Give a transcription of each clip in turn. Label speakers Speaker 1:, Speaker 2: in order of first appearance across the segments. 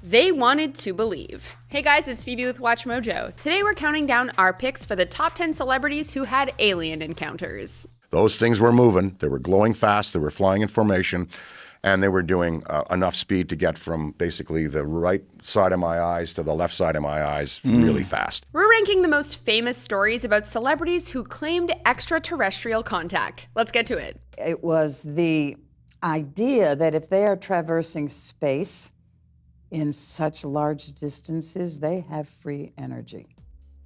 Speaker 1: They wanted to believe. Hey guys, it's Phoebe with WatchMojo. Today we're counting down our picks for the top 10 celebrities who had alien encounters.
Speaker 2: Those things were moving. They were glowing fast. They were flying in formation. And they were doing enough speed to get from basically the right side of my eyes to the left side of my eyes really fast.
Speaker 1: We're ranking the most famous stories about celebrities who claimed extraterrestrial contact. Let's get to it.
Speaker 3: It was the idea that if they are traversing space in such large distances, they have free energy.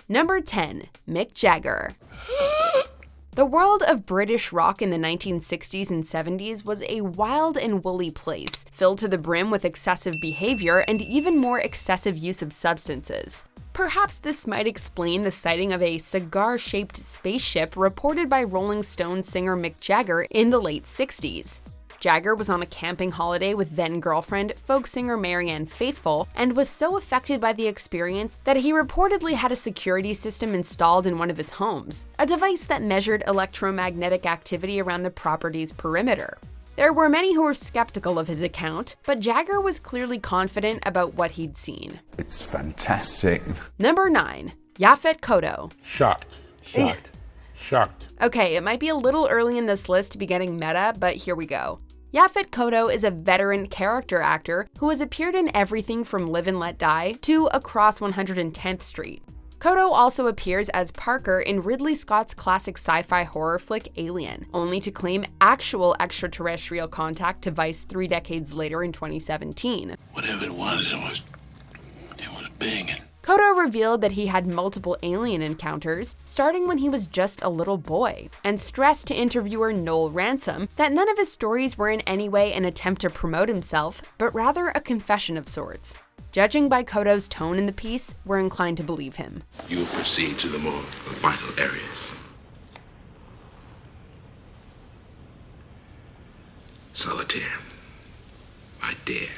Speaker 1: Number 10, Mick Jagger. The world of British rock in the 1960s and 70s was a wild and woolly place, filled to the brim with excessive behavior and even more excessive use of substances. Perhaps this might explain the sighting of a cigar-shaped spaceship reported by Rolling Stone singer Mick Jagger in the late 60s. Jagger was on a camping holiday with then-girlfriend, folk singer Marianne Faithfull, and was so affected by the experience that he reportedly had a security system installed in one of his homes, a device that measured electromagnetic activity around the property's perimeter. There were many who were skeptical of his account, but Jagger was clearly confident about what he'd seen.
Speaker 4: It's fantastic.
Speaker 1: Number 9, Yaphet Kotto.
Speaker 5: Shocked.
Speaker 1: Okay, it might be a little early in this list to be getting meta, but here we go. Yaphet Kotto is a veteran character actor who has appeared in everything from Live and Let Die to Across 110th Street. Kotto also appears as Parker in Ridley Scott's classic sci-fi horror flick Alien, only to claim actual extraterrestrial contact to Vice 3 decades later in 2017.
Speaker 6: Whatever it was big.
Speaker 1: Kotto revealed that he had multiple alien encounters, starting when he was just a little boy, and stressed to interviewer Noel Ransom that none of his stories were in any way an attempt to promote himself, but rather a confession of sorts. Judging by Kotto's tone in the piece, we're inclined to believe him.
Speaker 6: You will proceed to the more vital areas. Solitaire, my dear,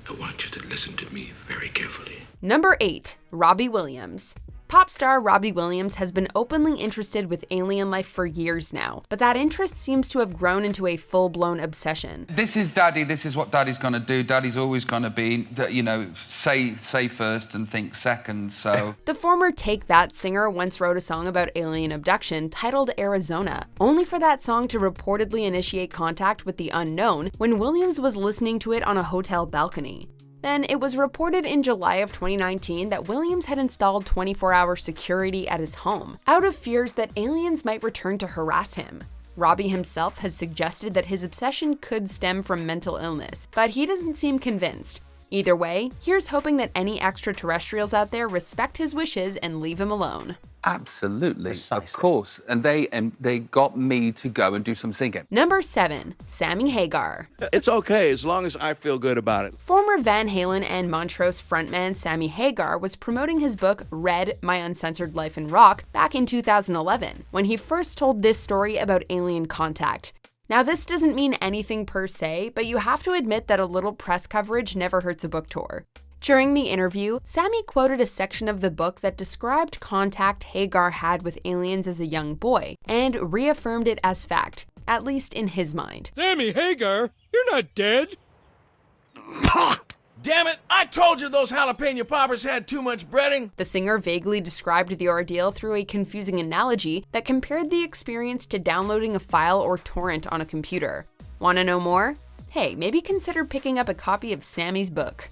Speaker 6: I want you to listen to me very carefully.
Speaker 1: Number 8, Robbie Williams. Pop star Robbie Williams has been openly interested with alien life for years now, but that interest seems to have grown into a full-blown obsession.
Speaker 4: This is Daddy, this is what Daddy's gonna do. Daddy's always gonna be, say first and think second, so.
Speaker 1: The former Take That singer once wrote a song about alien abduction titled Arizona, only for that song to reportedly initiate contact with the unknown when Williams was listening to it on a hotel balcony. Then it was reported in July of 2019 that Williams had installed 24-hour security at his home, out of fears that aliens might return to harass him. Robbie himself has suggested that his obsession could stem from mental illness, but he doesn't seem convinced. Either way, here's hoping that any extraterrestrials out there respect his wishes and leave him alone.
Speaker 4: Absolutely, of course. And they got me to go and do some singing.
Speaker 1: Number 7, Sammy Hagar.
Speaker 5: It's okay as long as I feel good about it.
Speaker 1: Former Van Halen and Montrose frontman Sammy Hagar was promoting his book Red, My Uncensored Life in Rock back in 2011, when he first told this story about alien contact. Now, this doesn't mean anything per se, but you have to admit that a little press coverage never hurts a book tour. During the interview, Sammy quoted a section of the book that described contact Hagar had with aliens as a young boy, and reaffirmed it as fact, at least in his mind.
Speaker 7: Sammy Hagar, you're not dead. Damn it, I told you those jalapeno poppers had too much breading.
Speaker 1: The singer vaguely described the ordeal through a confusing analogy that compared the experience to downloading a file or torrent on a computer. Want to know more? Hey, maybe consider picking up a copy of Sammy's book.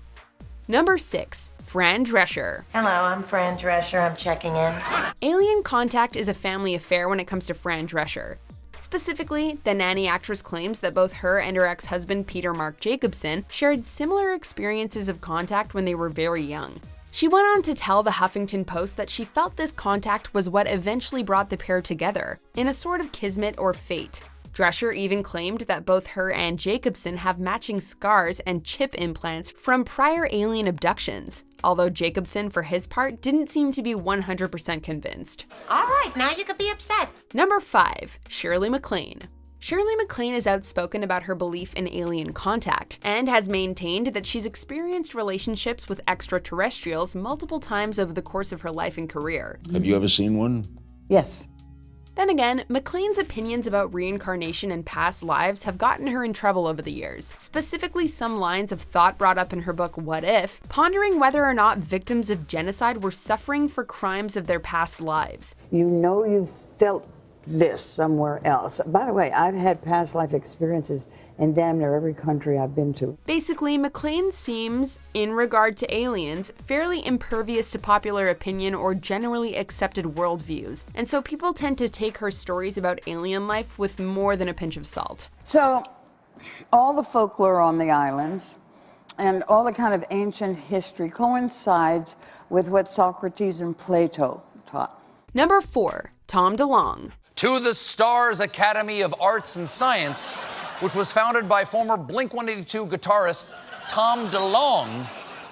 Speaker 1: Number 6, Fran Drescher.
Speaker 8: Hello, I'm Fran Drescher. I'm checking in.
Speaker 1: Alien contact is a family affair when it comes to Fran Drescher. Specifically, the nanny actress claims that both her and her ex-husband Peter Mark Jacobson shared similar experiences of contact when they were very young. She went on to tell the Huffington Post that she felt this contact was what eventually brought the pair together, in a sort of kismet or fate. Drescher even claimed that both her and Jacobson have matching scars and chip implants from prior alien abductions, although Jacobson, for his part, didn't seem to be 100% convinced.
Speaker 8: All right, now you could be upset.
Speaker 1: Number 5, Shirley MacLaine. Shirley MacLaine is outspoken about her belief in alien contact, and has maintained that she's experienced relationships with extraterrestrials multiple times over the course of her life and career.
Speaker 9: Have you ever seen one?
Speaker 3: Yes.
Speaker 1: Then again, MacLaine's opinions about reincarnation and past lives have gotten her in trouble over the years, specifically some lines of thought brought up in her book What If, pondering whether or not victims of genocide were suffering for crimes of their past lives.
Speaker 3: You know you've felt this somewhere else. By the way, I've had past life experiences in damn near every country I've been to.
Speaker 1: Basically, MacLaine seems, in regard to aliens, fairly impervious to popular opinion or generally accepted worldviews, and so people tend to take her stories about alien life with more than a pinch of salt.
Speaker 3: So, all the folklore on the islands and all the kind of ancient history coincides with what Socrates and Plato taught.
Speaker 1: Number 4, Tom DeLonge.
Speaker 9: To the Stars Academy of Arts and Science, which was founded by former Blink-182 guitarist Tom DeLonge,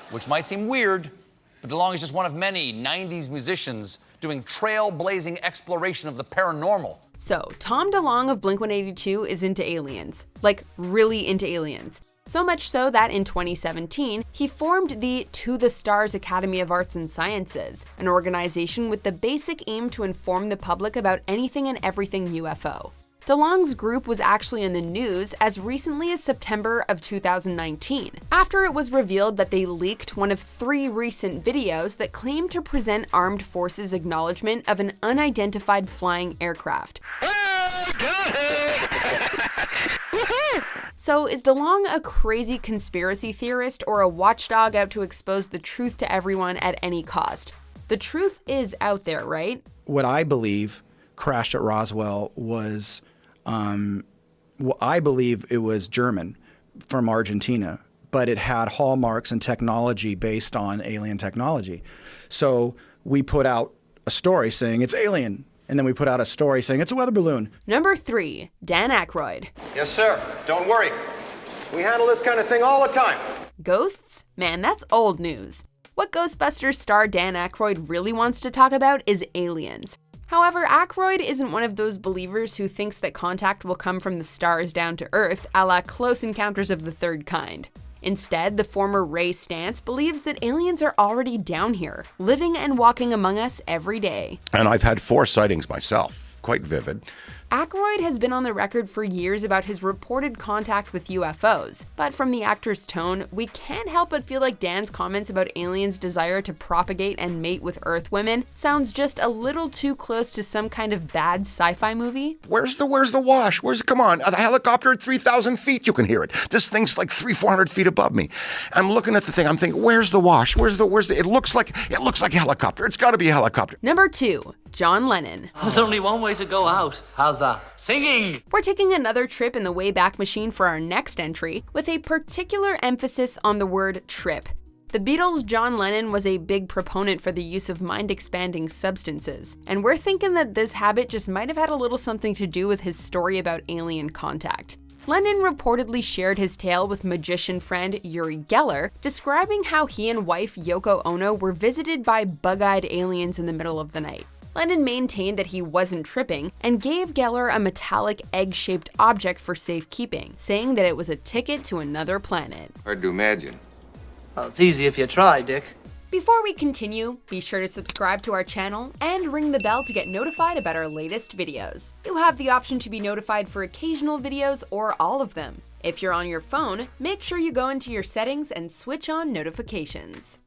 Speaker 9: which might seem weird, but DeLonge is just one of many 90s musicians doing trailblazing exploration of the paranormal.
Speaker 1: So, Tom DeLonge of Blink-182 is into aliens. Like, really into aliens. So much so that in 2017, he formed the To the Stars Academy of Arts and Sciences, an organization with the basic aim to inform the public about anything and everything UFO. DeLonge's group was actually in the news as recently as September of 2019, after it was revealed that they leaked one of 3 recent videos that claimed to present armed forces' acknowledgement of an unidentified flying aircraft. So is DeLonge a crazy conspiracy theorist or a watchdog out to expose the truth to everyone at any cost? The truth is out there, right?
Speaker 10: What I believe crashed at Roswell was, I believe it was German from Argentina, but it had hallmarks and technology based on alien technology. So we put out a story saying it's alien. And then we put out a story saying it's a weather balloon.
Speaker 1: Number 3, Dan Aykroyd.
Speaker 11: Yes, sir. Don't worry. We handle this kind of thing all the time.
Speaker 1: Ghosts? Man, that's old news. What Ghostbusters star Dan Aykroyd really wants to talk about is aliens. However, Aykroyd isn't one of those believers who thinks that contact will come from the stars down to Earth, a la Close Encounters of the Third Kind. Instead, the former Ray Stantz believes that aliens are already down here, living and walking among us every day.
Speaker 2: And I've had 4 sightings myself, quite vivid.
Speaker 1: Aykroyd has been on the record for years about his reported contact with UFOs, but from the actor's tone, we can't help but feel like Dan's comments about aliens' desire to propagate and mate with Earth women sounds just a little too close to some kind of bad sci-fi movie.
Speaker 2: Where's the wash? Come on, a helicopter at 3,000 feet, you can hear it. This thing's like 300-400 feet above me. I'm looking at the thing, I'm thinking, where's the wash? It looks like a helicopter. It's gotta be a helicopter.
Speaker 1: Number 2, John Lennon.
Speaker 12: There's only one way to go out. How's that? Singing!
Speaker 1: We're taking another trip in the Wayback Machine for our next entry, with a particular emphasis on the word trip. The Beatles' John Lennon was a big proponent for the use of mind-expanding substances, and we're thinking that this habit just might have had a little something to do with his story about alien contact. Lennon reportedly shared his tale with magician friend Uri Geller, describing how he and wife Yoko Ono were visited by bug-eyed aliens in the middle of the night. Lennon maintained that he wasn't tripping and gave Geller a metallic egg-shaped object for safekeeping, saying that it was a ticket to another planet.
Speaker 6: Hard to imagine.
Speaker 12: Well, it's easy if you try, Dick.
Speaker 1: Before we continue, be sure to subscribe to our channel and ring the bell to get notified about our latest videos. You have the option to be notified for occasional videos or all of them. If you're on your phone, make sure you go into your settings and switch on notifications.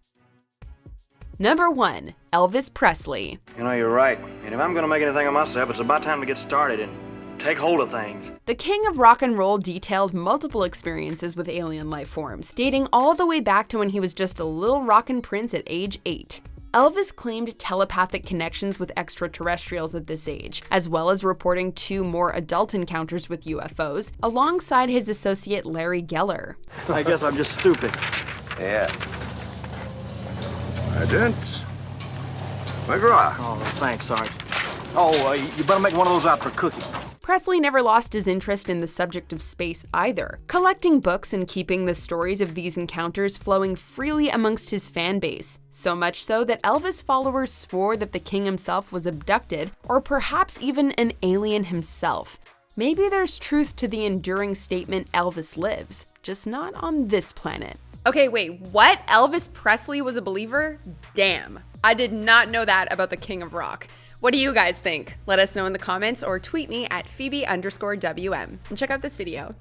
Speaker 1: Number 1, Elvis Presley.
Speaker 11: You know, you're right. And if I'm gonna make anything of myself, it's about time to get started and take hold of things.
Speaker 1: The king of rock and roll detailed multiple experiences with alien life forms, dating all the way back to when he was just a little rockin' prince at age 8. Elvis claimed telepathic connections with extraterrestrials at this age, as well as reporting 2 more adult encounters with UFOs, alongside his associate Larry Geller.
Speaker 11: I guess I'm just stupid.
Speaker 6: Yeah.
Speaker 11: I didn't. McGraw. Oh, thanks, Sarge. Oh, you better make one of those out for Cookie.
Speaker 1: Presley never lost his interest in the subject of space either, collecting books and keeping the stories of these encounters flowing freely amongst his fan base, so much so that Elvis followers swore that the king himself was abducted, or perhaps even an alien himself. Maybe there's truth to the enduring statement Elvis lives, just not on this planet. Okay, wait, what? Elvis Presley was a believer? Damn, I did not know that about the king of rock. What do you guys think? Let us know in the comments or tweet me at Phoebe_WM. And check out this video.